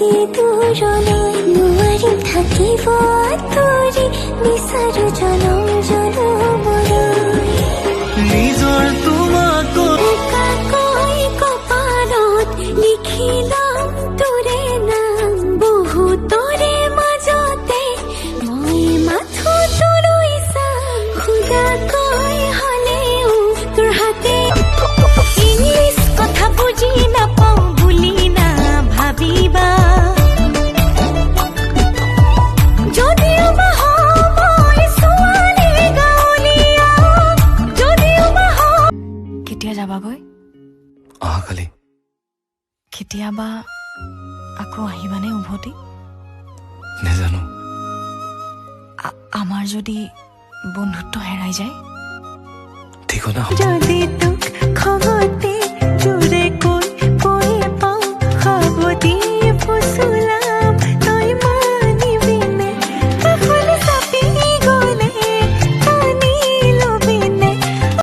বেছি দূৰলৈ নোৱাৰি থাকিব আঁতৰি বিচাৰো জনম জনমলৈ নিজৰ তোমাক কাকৈ কপালত লিখি লম তোৰে নাম বহুতৰে মাজতে মই মাথো তোলৈ চাম খুদাকৈ হ'লেও তোৰ হাতে ইংলিছ কথা বুজি নাপাওঁ বুলি না ভাবিবা যদিও বা মই ছোৱালী গাঁৱলীয়া যদিও বা কেতিয়া যাবাগৈ অহাকালি কেতিয়াবা আকৌ আহিবানে উভতি নেজানো আমাৰ যদি বন্ধুত্ব হেৰাই যায় ঠিকনা যদি